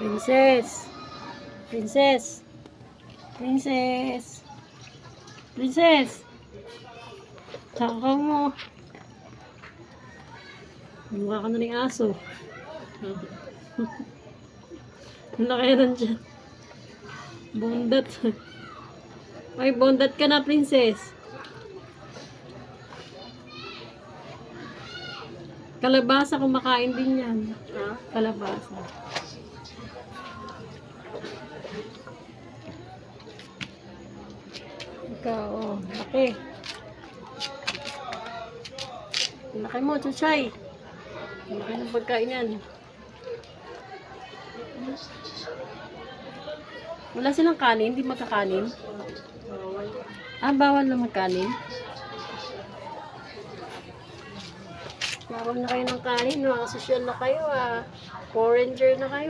Princess. Princess. Princess. Princess. Takaw mo. Mukha ka na ng aso. Ang laki na dyan. Bondat. Ay, bondat ka na, princess. Kalabasa, kumakain din yan. Ha? Kalabasa. Ikaw, oh. Laki. Laki mo, Chuchay. Laki ng pagkain yan. Wala silang kanin? Hindi magkakanin? Bawal. Ah, bawal na magkanin? Bawal na kayo ng kanin. Mga sosyal na kayo, ah. Foreigner na kayo.